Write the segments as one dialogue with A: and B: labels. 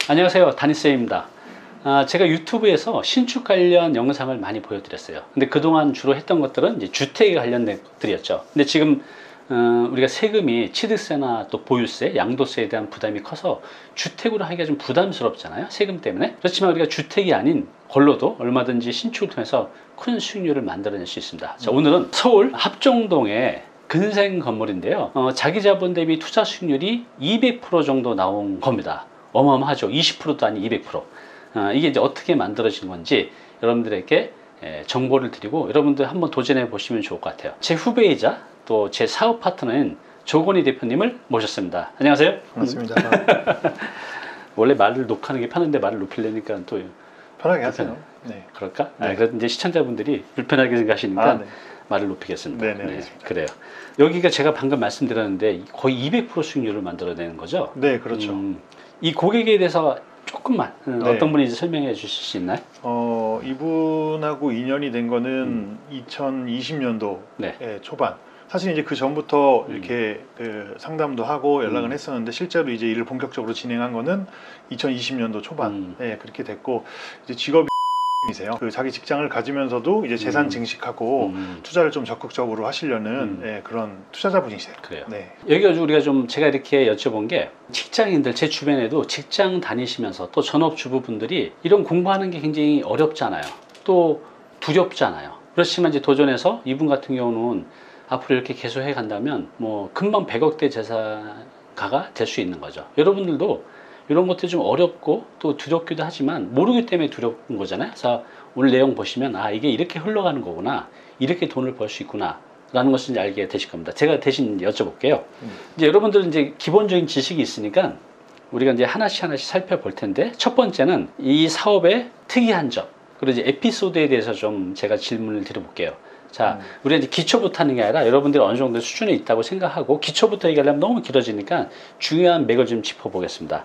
A: 안녕하세요, 다니쌤입니다. 제가 유튜브에서 신축 관련 영상을 많이 보여드렸어요. 근데 그동안 주로 했던 것들은 이제 주택에 관련된 것들이었죠. 근데 지금 우리가 세금이 취득세나 또 보유세, 양도세에 대한 부담이 커서 주택으로 하기가 좀 부담스럽잖아요, 세금 때문에. 그렇지만 우리가 주택이 아닌 걸로도 얼마든지 신축을 통해서 큰 수익률을 만들어낼 수 있습니다. 자, 오늘은 서울 합정동의 근생 건물인데요. 자기 자본 대비 투자 수익률이 200% 정도 나온 겁니다. 어마어마하죠. 20%도 아닌 200%. 이게 이제 어떻게 만들어진 건지 여러분들에게 정보를 드리고 여러분들 한번 도전해 보시면 좋을 것 같아요. 제 후배이자 또 제 사업 파트너인 조건희 대표님을 모셨습니다. 안녕하세요.
B: 반갑습니다.
A: 원래 말을 녹화하는 게 편한데 말을 높이려니까 또
B: 편하게 하세요. 네.
A: 그럴까?
B: 네.
A: 그래도 이제 시청자분들이 불편하게 생각하시니까
B: 네.
A: 말을 높이겠습니다.
B: 네네, 알겠습니다.
A: 그래요. 여기가 제가 방금 말씀드렸는데 거의 200% 수익률을 만들어내는 거죠?
B: 네, 그렇죠.
A: 이 고객에 대해서 조금만
B: 네.
A: 어떤 분인지 설명해 주실 수 있나요?
B: 이분하고 인연이 된 거는 2020년도
A: 네.
B: 초반. 사실 이제 그 전부터 이렇게 그 상담도 하고 연락은 했었는데 실제로 이제 일을 본격적으로 진행한 거는 2020년도 초반. 그렇게 됐고 이제 직업이 이세요. 그 자기 직장을 가지면서도 이제 재산 증식하고 투자를 좀 적극적으로 하시려는 그런 투자자분이세요.
A: 그래요.
B: 네.
A: 여기가 우리가 좀 제가 이렇게 여쭤본 게 직장인들 제 주변에도 직장 다니시면서 또 전업주부분들이 이런 공부하는 게 굉장히 어렵잖아요. 또 두렵잖아요. 그렇지만 이제 도전해서 이분 같은 경우는 앞으로 이렇게 계속해 간다면 뭐 금방 100억대 재산가가 될 수 있는 거죠. 여러분들도 이런 것들이 좀 어렵고 또 두렵기도 하지만 모르기 때문에 두려운 거잖아요. 그래서 오늘 내용 보시면 이게 이렇게 흘러가는 거구나, 이렇게 돈을 벌 수 있구나 라는 것을 이제 알게 되실 겁니다. 제가 대신 여쭤볼게요. 이제 여러분들은 이제 기본적인 지식이 있으니까 우리가 이제 하나씩 살펴볼 텐데, 첫 번째는 이 사업의 특이한 점, 그리고 이제 에피소드에 대해서 좀 제가 질문을 드려볼게요. 자, 우리가 이제 기초부터 하는 게 아니라 여러분들이 어느 정도 수준에 있다고 생각하고 기초부터 얘기하려면 너무 길어지니까 중요한 맥을 좀 짚어보겠습니다.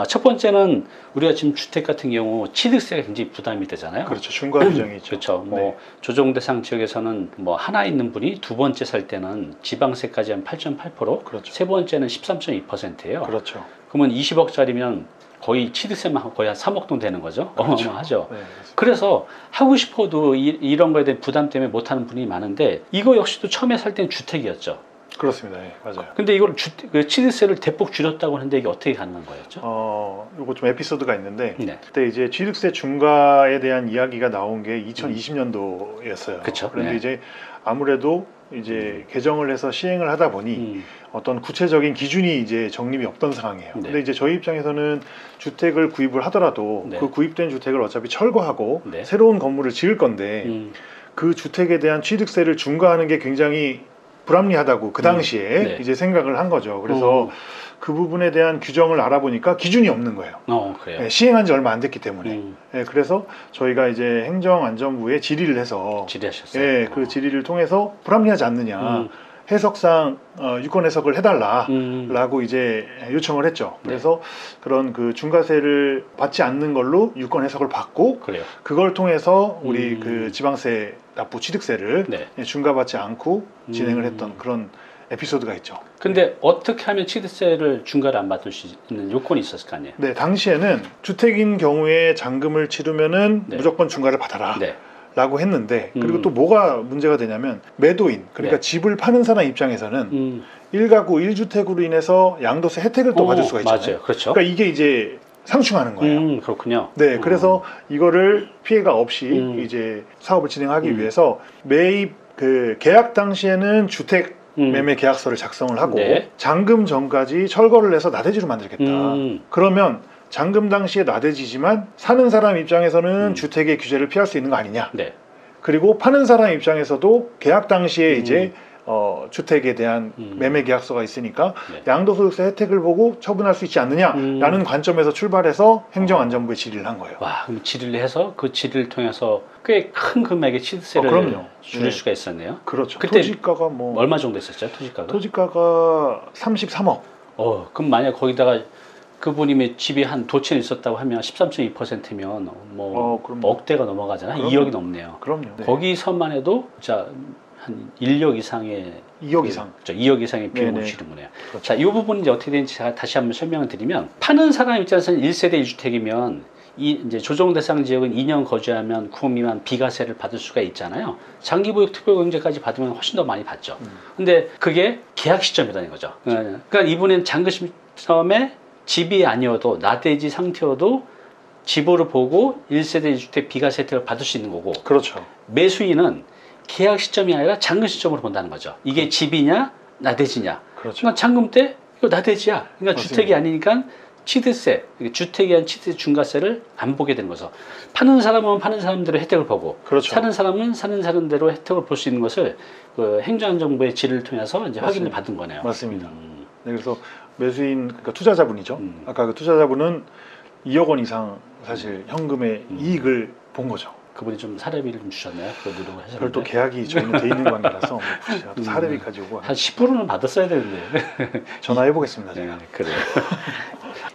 A: 첫 번째는 우리가 지금 주택 같은 경우 취득세가 굉장히 부담이 되잖아요.
B: 그렇죠. 중과 규정이 있죠.
A: 그렇죠. 뭐 조정 대상 지역에서는 뭐 하나 있는 분이 두 번째 살 때는 지방세까지 한 8.8%,
B: 그렇죠.
A: 세 번째는 13.2%예요.
B: 그렇죠.
A: 그러면 20억짜리면 거의 취득세만 거의 한 3억 돈 되는 거죠.
B: 그렇죠.
A: 어마어마하죠.
B: 네,
A: 그래서 하고 싶어도 이런 거에 대한 부담 때문에 못하는 분이 많은데, 이거 역시도 처음에 살 때는 주택이었죠.
B: 그렇습니다. 네, 맞아요.
A: 근데 이걸 그 취득세를 대폭 줄였다고 하는데 이게 어떻게 가능한 거였죠?
B: 요거 좀 에피소드가 있는데
A: 네.
B: 그때 이제 취득세 중과에 대한 이야기가 나온 게 2020년도였어요.
A: 그쵸.
B: 그런데
A: 네.
B: 이제 아무래도 이제 개정을 해서 시행을 하다 보니 어떤 구체적인 기준이 이제 정립이 없던 상황이에요.
A: 네.
B: 근데 이제 저희 입장에서는 주택을 구입을 하더라도
A: 네.
B: 그 구입된 주택을 어차피 철거하고
A: 네.
B: 새로운 건물을 지을 건데 그 주택에 대한 취득세를 중과하는 게 굉장히 불합리하다고 그 당시에
A: 네.
B: 이제 생각을 한 거죠. 그래서 그 부분에 대한 규정을 알아보니까 기준이 없는 거예요.
A: 그래요.
B: 네, 시행한 지 얼마 안 됐기 때문에. 네, 그래서 저희가 이제 행정안전부에 질의를 해서
A: 질의하셨어요.
B: 네, 그 질의를 통해서 불합리하지 않느냐, 해석상 유권 해석을 해달라라고 이제 요청을 했죠. 그래서 그런 그 중과세를 받지 않는 걸로 유권 해석을 받고,
A: 그래요.
B: 그걸 통해서 우리 그 지방세 납부 취득세를
A: 네.
B: 중과받지 않고 진행을 했던 그런 에피소드가 있죠.
A: 근데 어떻게 하면 취득세를 중과를 안 받을 수 있는 요건이 있었을 거 아니에요?
B: 네, 당시에는 주택인 경우에 잔금을 치르면은
A: 네.
B: 무조건 중과를 받아라.
A: 네.
B: 라고 했는데, 그리고 또 뭐가 문제가 되냐면 매도인, 그러니까
A: 네.
B: 집을 파는 사람 입장에서는 1가구 1주택으로 인해서 양도세 혜택을 또 받을 수가 있잖아요.
A: 맞아요. 그렇죠.
B: 그러니까 이게 이제 상충하는 거예요.
A: 그렇군요.
B: 네, 그래서 이거를 피해가 없이 이제 사업을 진행하기 위해서 매입 그 계약 당시에는 주택 매매 계약서를 작성을 하고
A: 네.
B: 잔금 전까지 철거를 해서 나대지로 만들겠다. 그러면 잔금 당시에 나대지지만 사는 사람 입장에서는 주택의 규제를 피할 수 있는 거 아니냐.
A: 네.
B: 그리고 파는 사람 입장에서도 계약 당시에 이제 주택에 대한 매매 계약서가 있으니까
A: 네.
B: 양도소득세 혜택을 보고 처분할 수 있지 않느냐라는 관점에서 출발해서 행정안전부에 질의를 한 거예요.
A: 와, 그럼 질의를 해서 그 질의를 통해서 꽤 큰 금액의 취득세를
B: 그럼요.
A: 줄일
B: 네.
A: 수가 있었네요.
B: 그렇죠.
A: 그때
B: 토지가가 뭐
A: 얼마 정도 했었죠? 토지가가?
B: 토지가가 33억.
A: 그럼 만약 거기다가 그분이 집이 한 도처에 있었다고 하면 13.2%면 뭐
B: 그럼요.
A: 억대가 넘어가잖아요.
B: 그럼요.
A: 2억이 넘네요.
B: 그럼요. 네.
A: 거기서만 해도 자 한 1억 이상의
B: 2억 이상.
A: 그렇죠. 2억 이상의 비용을
B: 네네.
A: 주는 거네요.
B: 그렇죠.
A: 자, 이 부분이 이제 어떻게 되는지 제가 다시 한번 설명을 드리면 파는 사람 입장에서는 1세대 1주택이면 이 이제 조정 대상 지역은 2년 거주하면 9억 미만 비과세를 받을 수가 있잖아요. 장기보육 특별공제까지 받으면 훨씬 더 많이 받죠. 근데 그게 계약 시점이라는 거죠. 그러니까 이분은 잔금 시점에 집이 아니어도 나대지 상태여도 지보를 보고 1세대 1주택 비과세 혜택을 받을 수 있는 거고
B: 그렇죠.
A: 매수인은 계약 시점이 아니라 잔금 시점으로 본다는 거죠. 이게 집이냐 나대지냐.
B: 그렇죠.
A: 그러니까 잔금 때 이거 나대지야. 그러니까
B: 맞습니다.
A: 주택이 아니니까 치드세, 주택에 대한 치드 중과세를 안 보게 되는 거죠. 파는 사람은 파는 사람대로 혜택을 보고
B: 그렇죠.
A: 사는 사람은 사는 사람대로 혜택을 볼 수 있는 것을 그 행정안전부의 질을 통해서 이제 확인을
B: 맞습니다.
A: 받은 거네요.
B: 맞습니다. 네, 그래서 매수인 그러니까 투자자분이죠. 아까 그 투자자분은 2억 원 이상 사실 현금의 이익을 본 거죠.
A: 그분이 좀 사례비를 좀 주셨나요? 그 노력을 하셨는데.
B: 별도 계약이 저희는 돼 있는 관계라서 뭐 굳이 제가 또 사례비까지 오고
A: 한 10%는 받았어야 되는데.
B: 전화해 보겠습니다. 제가.
A: 네, 그래요.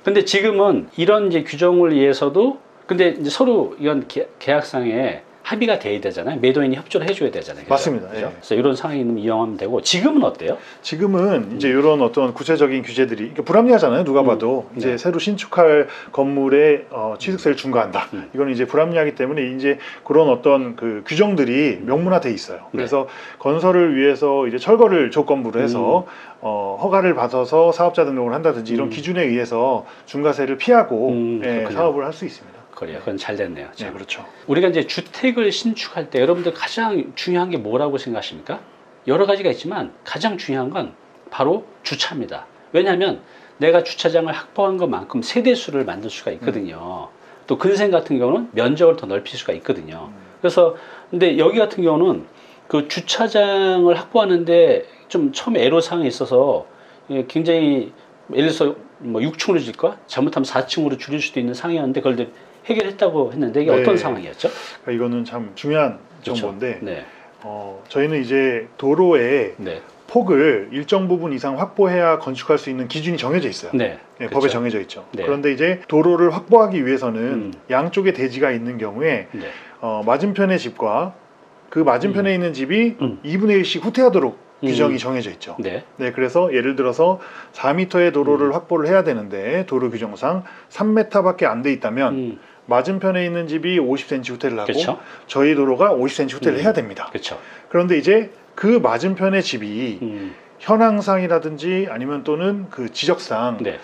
A: 근데 지금은 이런 이제 규정을 위해서도 근데 이제 서로 이런 계약상에 합의가 돼야 되잖아요. 매도인이 협조를 해줘야 되잖아요. 그죠?
B: 맞습니다.
A: 그죠?
B: 예.
A: 그래서 이런 상황이 이용하면 되고 지금은 어때요?
B: 지금은 이제 이런 어떤 구체적인 규제들이 그러니까 불합리하잖아요. 누가 봐도 이제
A: 네.
B: 새로 신축할 건물에 취득세를 중과한다. 이건 이제 불합리하기 때문에 이제 그런 어떤 그 규정들이 명문화돼 있어요. 그래서 건설을 위해서 이제 철거를 조건부로 해서 허가를 받아서 사업자 등록을 한다든지 이런 기준에 의해서 중과세를 피하고 예,
A: 그렇군요.
B: 사업을 할 수 있습니다.
A: 그래요. 그건 잘 됐네요.
B: 네, 그렇죠.
A: 우리가 이제 주택을 신축할 때 여러분들 가장 중요한 게 뭐라고 생각하십니까? 여러 가지가 있지만 가장 중요한 건 바로 주차입니다. 왜냐하면 내가 주차장을 확보한 것만큼 세대수를 만들 수가 있거든요. 또 근생 같은 경우는 면적을 더 넓힐 수가 있거든요. 그래서 근데 여기 같은 경우는 그 주차장을 확보하는데 좀 처음에 애로사항이 있어서 굉장히 예를 들어서 뭐 6층으로 질까? 잘못하면 4층으로 줄일 수도 있는 상황이었는데 그걸 해결했다고 했는데 이게
B: 네.
A: 어떤 상황이었죠?
B: 그러니까 이거는 참 중요한
A: 그렇죠.
B: 정보인데
A: 네.
B: 저희는 이제 도로에
A: 네.
B: 폭을 일정 부분 이상 확보해야 건축할 수 있는 기준이 정해져 있어요.
A: 네.
B: 네,
A: 그렇죠.
B: 법에 정해져 있죠.
A: 네.
B: 그런데 이제 도로를 확보하기 위해서는 양쪽에 대지가 있는 경우에
A: 네.
B: 맞은편의 집과 그 맞은편에 있는 집이 2분의 1씩 후퇴하도록 규정이 정해져 있죠.
A: 네.
B: 네, 그래서 예를 들어서 4m의 도로를 확보를 해야 되는데 도로 규정상 3m밖에 안 돼 있다면 맞은편에 있는 집이 50cm 후퇴를 하고
A: 그렇죠.
B: 저희 도로가 50cm 후퇴를 해야 됩니다.
A: 그렇죠.
B: 그런데 이제 그 맞은편의 집이 현황상이라든지 아니면 또는 그 지적상
A: 네.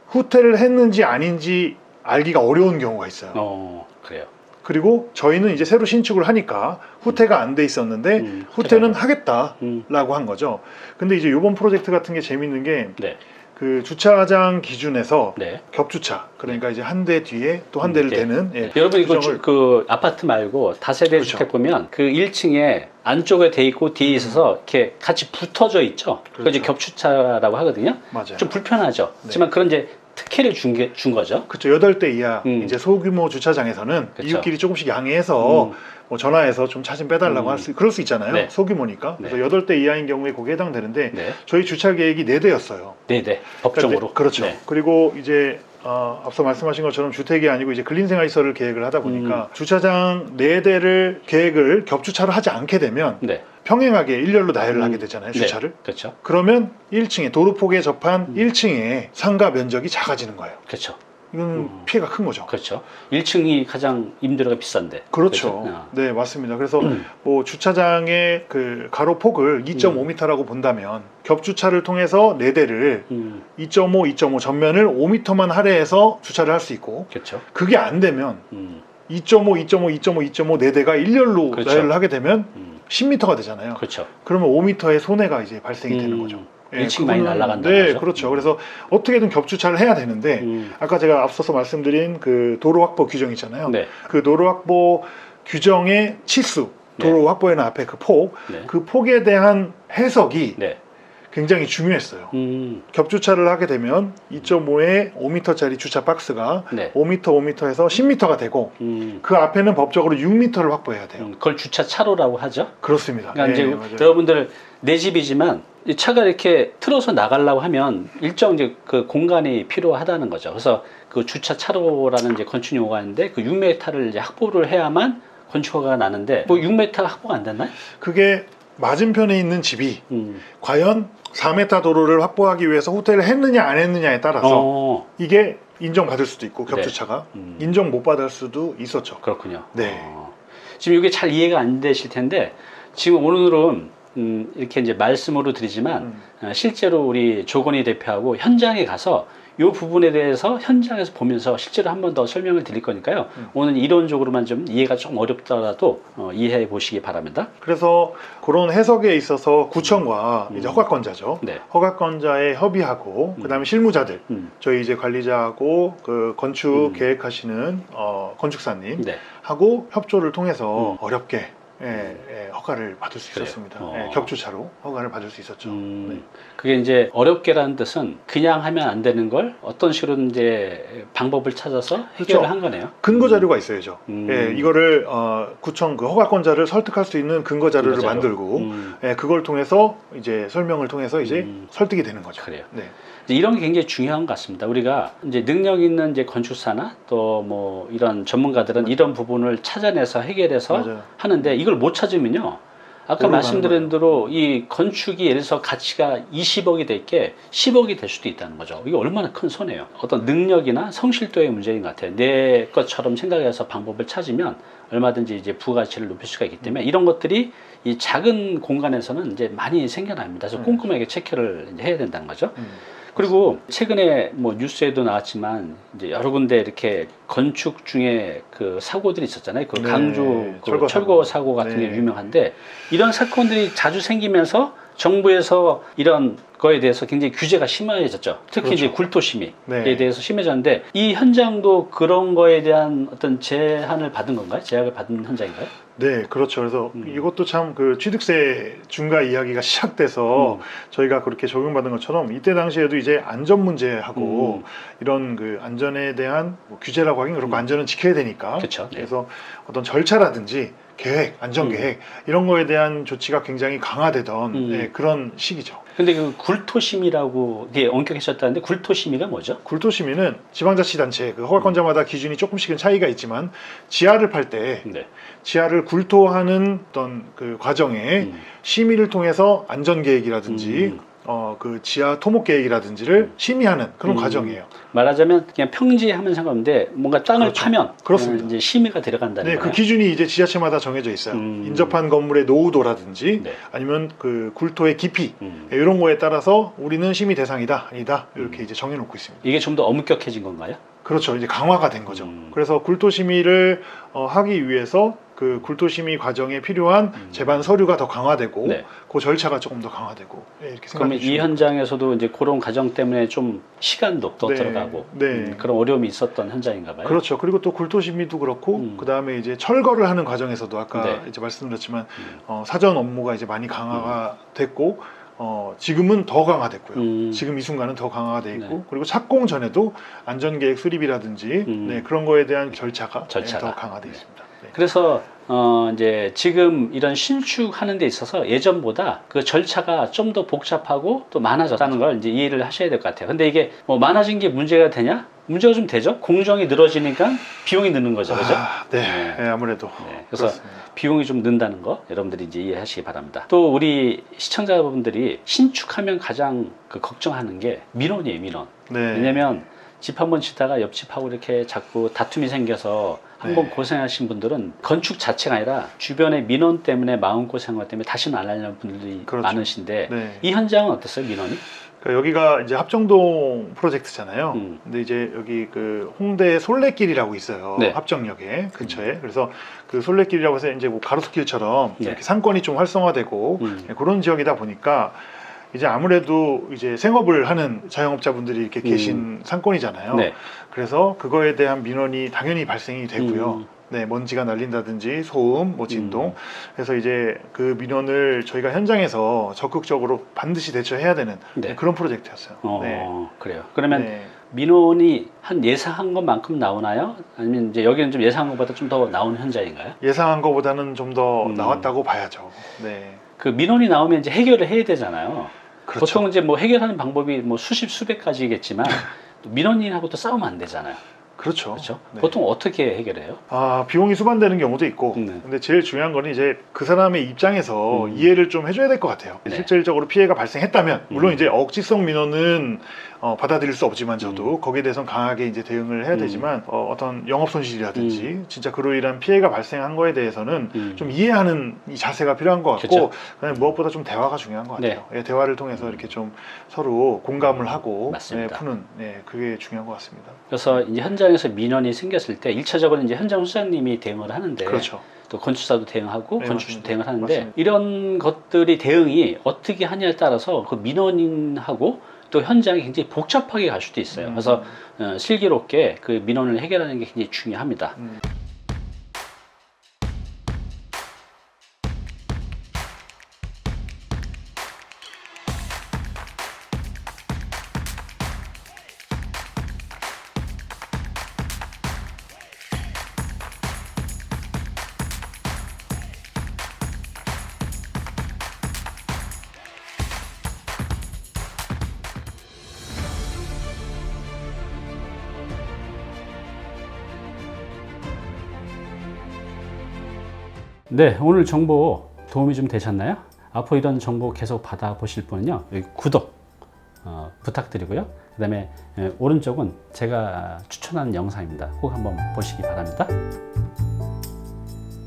B: 후퇴를 했는지 아닌지 알기가 어려운 경우가 있어요.
A: 그래요.
B: 그리고 저희는 이제 새로 신축을 하니까 후퇴가 안 돼 있었는데 후퇴는 하겠다라고 한 거죠. 근데 이제 이번 프로젝트 같은 게 재밌는 게
A: 네.
B: 그 주차장 기준에서
A: 네.
B: 겹주차 그러니까 이제 한 대 뒤에 또 한 대를
A: 네.
B: 대는 예,
A: 여러분 이거
B: 규정을-
A: 그 아파트 말고 다세대
B: 그렇죠.
A: 주택 보면 그 1층에 안쪽에 돼 있고 뒤에 있어서 이렇게 같이 붙어져 있죠. 그거 이제
B: 그렇죠.
A: 겹주차라고 하거든요.
B: 맞아요.
A: 좀 불편하죠.
B: 네.
A: 하지만 그런 이제 특혜를 준 거죠.
B: 그렇죠. 8대 이하 이제 소규모 주차장에서는
A: 그쵸.
B: 이웃끼리 조금씩 양해해서 뭐 전화해서 좀 차 좀 빼달라고 그럴 수 있잖아요.
A: 네.
B: 소규모니까.
A: 네.
B: 그래서 8대 이하인 경우에 거기에 해당되는데
A: 네.
B: 저희 주차 계획이 4대였어요.
A: 네. 법정으로.
B: 그렇죠.
A: 네.
B: 그리고 이제 앞서 말씀하신 것처럼 주택이 아니고 이제 근린생활시설을 계획을 하다 보니까 주차장 4대를 계획을 겹주차를 하지 않게 되면
A: 네.
B: 평행하게 일렬로 나열을 하게 되잖아요.
A: 네.
B: 주차를.
A: 그렇죠.
B: 그러면 1층에 도로폭에 접한 1층에 상가 면적이 작아지는 거예요.
A: 그렇죠.
B: 이건 피해가 큰 거죠.
A: 그렇죠. 1층이 가장 임대료가 비싼데.
B: 그렇죠.
A: 그렇죠?
B: 네, 맞습니다. 그래서 뭐 주차장의 그 가로폭을 2.5m라고 본다면 겹주차를 통해서 4대를 2.5 전면을 5m만 할애해서 주차를 할 수 있고
A: 그렇죠.
B: 그게 안 되면 2.5 4대가 일렬로
A: 그렇죠.
B: 나열을 하게 되면 10m가 되잖아요.
A: 그렇죠.
B: 그러면 5m의 손해가 이제 발생이 되는 거죠.
A: 1층 많이 날아간다는
B: 네,
A: 거죠.
B: 그렇죠. 그래서 어떻게든 겹주차를 해야 되는데 아까 제가 앞서서 말씀드린 그 도로 확보 규정 있잖아요.
A: 네.
B: 그 도로 확보 규정의 치수, 도로 확보에는 앞에 그 폭,
A: 네.
B: 그 폭에 대한 해석이
A: 네.
B: 굉장히 중요했어요. 겹주차를 하게 되면 2.5에 5m짜리 주차 박스가
A: 네.
B: 5m에서 10m가 되고 그 앞에는 법적으로 6m를 확보해야 돼요.
A: 그걸 주차 차로라고 하죠.
B: 그렇습니다.
A: 그러니까
B: 네,
A: 이제
B: 맞아요.
A: 여러분들 내 집이지만 이 차가 이렇게 틀어서 나가려고 하면 일정 이제 그 공간이 필요하다는 거죠. 그래서 그 주차 차로라는 이제 건축 용어가 있는데 그 6m를 이제 확보를 해야만 건축허가가 나는데 뭐 6m 확보가 안 됐나요?
B: 그게 맞은편에 있는 집이
A: 음.
B: 과연 4m 도로를 확보하기 위해서 후퇴를 했느냐 안 했느냐에 따라서 이게 인정받을 수도 있고 격주차가 인정 못 받을 수도 있었죠.
A: 그렇군요.
B: 네.
A: 지금 이게 잘 이해가 안 되실 텐데 지금 오늘은 이렇게 이제 말씀으로 드리지만 실제로 우리 조건희 대표하고 현장에 가서 이 부분에 대해서 현장에서 보면서 실제로 한 번 더 설명을 드릴 거니까요. 오늘 이론적으로만 좀 이해가 좀 어렵더라도 이해해 보시기 바랍니다.
B: 그래서 그런 해석에 있어서 구청과 이제 허가권자죠.
A: 네.
B: 허가권자에 협의하고 그다음에 실무자들, 저희 이제 관리자하고 그 건축 계획하시는 건축사님
A: 네.
B: 하고 협조를 통해서 어렵게 허가를 받을 수 있었습니다. 격주차로 허가를 받을 수 있었죠. 네.
A: 그게 이제 어렵게라는 뜻은 그냥 하면 안 되는 걸 어떤 식으로 이제 방법을 찾아서 해결을
B: 그렇죠.
A: 한 거네요.
B: 근거 자료가 있어야죠. 이거를 구청 그 허가권자를 설득할 수 있는 근거 자료를
A: 근거 자료.
B: 만들고 그걸 통해서 이제 설명을 통해서 이제 설득이 되는 거죠.
A: 그래요.
B: 네.
A: 이런 게 굉장히 중요한 것 같습니다. 우리가 이제 능력 있는 이제 건축사나 또 뭐 이런 전문가들은 이런 부분을 찾아내서 해결해서
B: 맞아요.
A: 하는데 이걸 못 찾으면요. 아까 말씀드린 대로 이 건축이 예를 들어서 가치가 20억이 될 게 10억이 될 수도 있다는 거죠. 이게 얼마나 큰 손해예요. 어떤 능력이나 성실도의 문제인 것 같아요. 내 것처럼 생각해서 방법을 찾으면 얼마든지 이제 부가치를 높일 수가 있기 때문에 이런 것들이 이 작은 공간에서는 이제 많이 생겨납니다. 그래서 꼼꼼하게 체크를 이제 해야 된다는 거죠. 그리고 최근에 뭐 뉴스에도 나왔지만 이제 여러 군데 이렇게 건축 중에 그 사고들이 있었잖아요. 그 강주 그 철거 사고 같은 게 유명한데 이런 사건들이 자주 생기면서 정부에서 이런 거에 대해서 굉장히 규제가 심해졌죠. 특히
B: 그렇죠.
A: 이제 굴토심이에 대해서 심해졌는데 이 현장도 그런 거에 대한 어떤 제한을 받은 건가요? 제약을 받은 현장인가요?
B: 네, 그렇죠. 그래서 이것도 참 그 취득세 중과 이야기가 시작돼서 저희가 그렇게 적용받은 것처럼 이때 당시에도 이제 안전 문제하고 이런 그 안전에 대한 뭐 규제라고 하긴 그렇고 안전은 지켜야 되니까.
A: 그렇죠. 네.
B: 그래서 어떤 절차라든지 계획, 안전 계획 이런 거에 대한 조치가 굉장히 강화되던 그런 시기죠.
A: 근데 그 굴토심이라고 이게 엄격해졌다는데 굴토심이가 뭐죠?
B: 굴토심의는 지방자치단체 그 허가권자마다 기준이 조금씩은 차이가 있지만 지하를 팔 때 지하를 굴토하는 어떤 그 과정에 심의를 통해서 안전 계획이라든지 그 지하 토목 계획이라든지를 심의하는 그런 과정이에요.
A: 말하자면 그냥 평지하면 상관없는데 뭔가 땅을
B: 그렇죠.
A: 파면
B: 그렇습니다.
A: 이제 심의가 들어간다는
B: 네,
A: 거예요.
B: 그 기준이 이제 지자체마다 정해져 있어요. 인접한 건물의 노후도라든지 아니면 그 굴토의 깊이 이런 거에 따라서 우리는 심의 대상이다, 아니다 이렇게 이제 정해놓고 있습니다.
A: 이게 좀 더 엄격해진 건가요?
B: 그렇죠. 이제 강화가 된 거죠. 그래서 굴토 심의를 하기 위해서 그 굴토 심의 과정에 필요한 제반 서류가 더 강화되고 그 절차가 조금 더 강화되고 이렇게
A: 그러면 이 현장에서도 이제 그런 과정 때문에 좀 시간도 더 들어가고 그런 어려움이 있었던 현장인가 봐요.
B: 그렇죠. 그리고 또 굴토 심의도 그렇고 그 다음에 이제 철거를 하는 과정에서도 아까 이제 말씀드렸지만 사전 업무가 이제 많이 강화가 됐고 지금은 더 강화됐고요. 지금 이 순간은 더 강화가 돼 있고 그리고 착공 전에도 안전계획 수립이라든지 그런 거에 대한 절차가 더 강화돼 있습니다.
A: 그래서 이제 지금 이런 신축하는 데 있어서 예전보다 그 절차가 좀 더 복잡하고 또 많아졌다는 걸 이제 이해를 하셔야 될 것 같아요. 근데 이게 뭐 많아진 게 문제가 되냐? 문제가 좀 되죠. 공정이 늘어지니까 비용이 느는 거죠, 그죠?
B: 네, 아무래도.
A: 그래서 그렇습니다. 비용이 좀 는다는 거 여러분들이 이제 이해하시기 바랍니다. 또 우리 시청자분들이 신축하면 가장 그 걱정하는 게 민원이에요, 민원. 왜냐면 집 한 번 짓다가 옆집하고 이렇게 자꾸 다툼이 생겨서 한번 고생하신 분들은 건축 자체가 아니라 주변의 민원 때문에 마음고생할 때문에 다시는 안 하려는 분들이 많으신데 이 현장은 어땠어요, 민원이?
B: 그러니까 여기가 이제 합정동 프로젝트잖아요. 근데 이제 여기 그 홍대 솔레길이라고 있어요. 합정역에 근처에. 그래서 그 솔레길이라고 해서 이제 뭐 가로수길처럼 이렇게 상권이 좀 활성화되고 그런 지역이다 보니까 이제 아무래도 이제 생업을 하는 자영업자분들이 이렇게 계신 상권이잖아요. 그래서 그거에 대한 민원이 당연히 발생이 되고요. 먼지가 날린다든지 소음, 뭐 진동. 그래서 이제 그 민원을 저희가 현장에서 적극적으로 반드시 대처해야 되는 그런 프로젝트였어요.
A: 그래요. 그러면 민원이 한 예상한 것만큼 나오나요? 아니면 이제 여기는 좀 예상한 것보다 좀 더 나오는 현장인가요?
B: 예상한 것보다는 좀 더 나왔다고 봐야죠.
A: 그 민원이 나오면 이제 해결을 해야 되잖아요.
B: 그렇죠.
A: 보통 이제 뭐 해결하는 방법이 뭐 수십 수백 가지겠지만 민원인하고 또 싸우면 안 되잖아요.
B: 그렇죠.
A: 그렇죠?
B: 네.
A: 보통 어떻게 해결해요?
B: 비용이 수반되는 경우도 있고,
A: 네.
B: 근데 제일 중요한 거는 이제 그 사람의 입장에서
A: 음.
B: 이해를 좀 해줘야 될 것 같아요.
A: 네.
B: 실질적으로 피해가 발생했다면, 물론
A: 음.
B: 이제 억지성 민원은 받아들일 수 없지만 저도 거기에 대해서는 강하게 이제 대응을 해야 되지만, 어떤 영업 손실이라든지 진짜 그로 인한 피해가 발생한 거에 대해서는 좀 이해하는 이 자세가 필요한 것 같고,
A: 그렇죠.
B: 그다음에 무엇보다 좀 대화가 중요한 것 같아요. 예, 대화를 통해서 이렇게 좀 서로 공감을 하고
A: 맞습니다.
B: 푸는, 그게 중요한 것 같습니다.
A: 그래서 이제 현장에서 민원이 생겼을 때 1차적으로 이제 현장 수장님이 대응을 하는데
B: 그렇죠.
A: 또 건축사도 대응하고
B: 네,
A: 건축주도
B: 맞습니다.
A: 대응을 하는데
B: 맞습니다.
A: 이런 것들이 대응이 어떻게 하냐에 따라서 그 민원인하고 또 현장이 굉장히 복잡하게 갈 수도 있어요. 그래서 슬기롭게 그 민원을 해결하는 게 굉장히 중요합니다. 네, 오늘 정보 도움이 좀 되셨나요? 앞으로 이런 정보 계속 받아보실 분은요, 여기 구독 부탁드리고요. 그 다음에 오른쪽은 제가 추천하는 영상입니다. 꼭 한번 보시기 바랍니다.